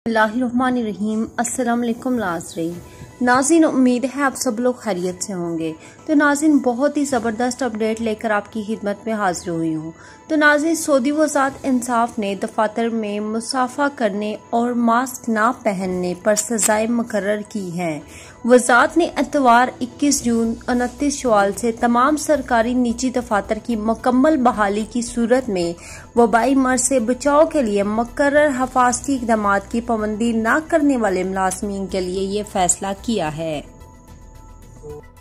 बिस्मिल्लाहिर्रहमानिर्रहीम। अस्सलाम वालेकुम नाज़रीन, उम्मीद है आप सब लोग खैरियत से होंगे। तो नाज़रीन, बहुत ही ज़बरदस्त अपडेट लेकर आपकी खिदमत में हाजिर हुई हूँ। तो नाज़रीन, सऊदी वज़ारत इंसाफ ने दफातर में मुसाफा करने और मास्क ना पहनने पर सजाएं मुकर्रर की हैं। वज़ारत ने इतवार 21 जून 29 शवाल से तमाम सरकारी निजी दफातर की मुकम्मल बहाली की सूरत में वबाई मर्ज से बचाव के लिए मुकर्रर हिफाजती इक़दामात की पाबंदी न करने वाले मुलाज़मीन के लिए ये फैसला किया है।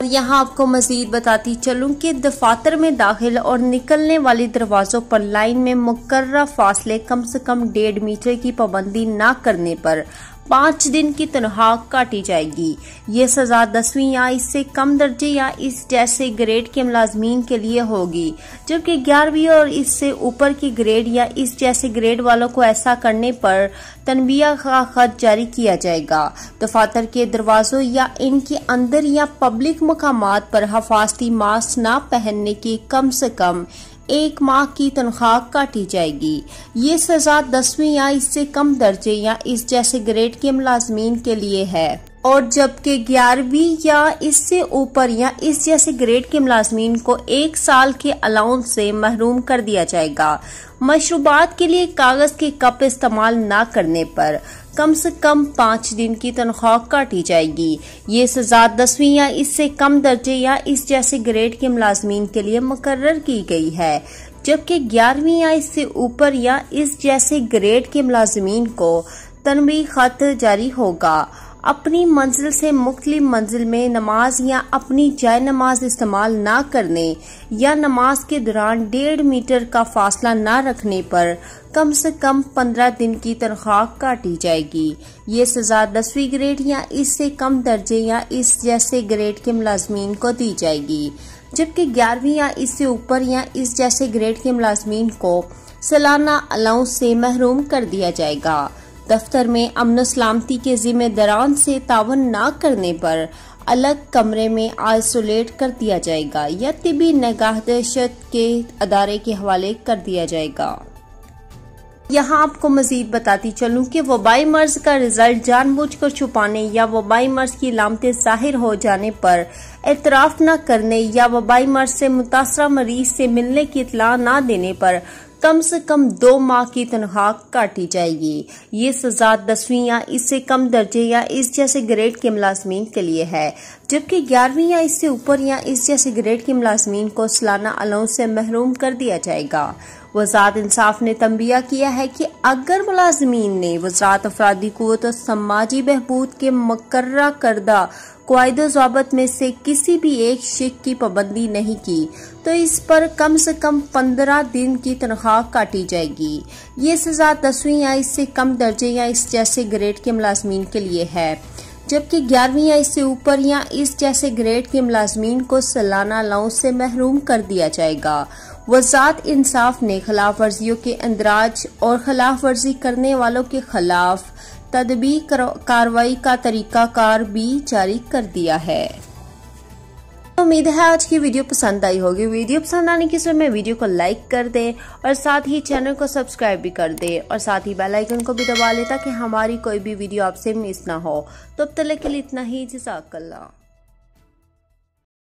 यहाँ आपको मजीद बताती चलूं कि दफातर में दाखिल और निकलने वाले दरवाजों पर लाइन में मुकर्रर फासले कम से कम 1.5 मीटर की पाबंदी न करने पर 5 दिन की तनख्वाह काटी जाएगी। ये सजा 10वीं या इससे कम दर्जे या इस जैसे ग्रेड के मुलाजमीन के लिए होगी, जबकि 11वीं और इससे ऊपर की ग्रेड या इस जैसे ग्रेड वालों को ऐसा करने पर तनबिया का खत जारी किया जाएगा। दफातर के दरवाजों या इनके अंदर या पब्लिक मकामात पर हिफाजती मास्क न पहनने की कम से कम 1 माह की तनख्वाह काटी जाएगी। ये सजा 10वीं या इससे कम दर्जे या इस जैसे ग्रेड के मुलाजमीन के लिए है, और जबकि 11वीं या इससे ऊपर या इस जैसे ग्रेड के मुलाजमीन को 1 साल के अलाउंस से महरूम कर दिया जाएगा। मशरूबात के लिए कागज के कप इस्तेमाल न करने पर कम से कम 5 दिन की तनख्वाह काटी जाएगी। ये सजा 10वीं या इससे कम दर्जे या इस जैसे ग्रेड के मुलाजमीन के लिए मुकर्रर की गई है, जबकि 11वीं या इससे ऊपर या इस जैसे ग्रेड के मुलाजमीन को तनबीह खत जारी होगा। अपनी मंजिल से मुख्तलिफ मंजिल में नमाज या अपनी जाय नमाज इस्तेमाल न करने या नमाज के दौरान 1.5 मीटर का फासला न रखने पर कम से कम 15 दिन की तनख्वाह काटी जाएगी। ये सजा 10वीं ग्रेड या इससे कम दर्जे या इस जैसे ग्रेड के मुलाजमीन को दी जाएगी, जबकि 11वीं या इससे ऊपर या इस जैसे ग्रेड के मुलाजमीन को सालाना अलाउंस से महरूम कर दिया जाएगा। दफ्तर में अमन सलामती के जिम्मेदारान से तावन न करने पर अलग कमरे में आइसोलेट कर दिया जाएगा या तिबी निगाहदश्त के अदारे के हवाले कर दिया जाएगा। यहाँ आपको मजीद बताती चलूं कि वबाई मर्ज का रिजल्ट जानबूझकर छुपाने या वबाई मर्ज की अलामतें जाहिर हो जाने पर एतराफ न करने या वबाई मर्ज से मुतासरा मरीज से मिलने की इतला न देने पर कम से कम 2 माह की तनख्वाह काटी जाएगी। ये सजा 10वीं या इससे कम दर्जे या इस जैसे ग्रेड के मुलाजमीन के लिए है, जबकि 11वीं या इससे ऊपर या इस जैसे ग्रेड के मुलाजमीन को सालाना अलाउंस से महरूम कर दिया जाएगा। वज़ारत इंसाफ ने तंबिया किया है कि अगर मुलाजमीन ने वज़ारत अफरादी क़ुव्वत और समाजी बहबूद के मुकर्रर करदा क़वाइद ज़ाबित में से किसी भी एक शिक की पाबंदी नहीं की तो इस पर कम से कम 15 दिन की तनख्वाह काटी जाएगी। ये सजा 10वीं या इससे कम दर्जे या इस जैसे ग्रेड के मुलाजमीन के लिए है, जबकि 11वीं या इससे ऊपर या इस जैसे ग्रेड के मुलाजमीन को सालाना अलाउंस से महरूम कर दिया जाएगा। वज़ारत इंसाफ ने खिलाफ वर्जियों के अंदराज और खिलाफ वर्जी करने वालों के खिलाफ तदबी कार्रवाई का तरीकाकार भी जारी कर दिया है। उम्मीद है आज की वीडियो पसंद आई होगी। वीडियो पसंद आने के समय वीडियो को लाइक कर दे और साथ ही चैनल को सब्सक्राइब भी कर दे और साथ ही बेल आइकन को भी दबा ले ताकि हमारी कोई भी वीडियो आपसे मिस ना हो। तो अब तक के लिए इतना ही। जज़ाकल्लाह।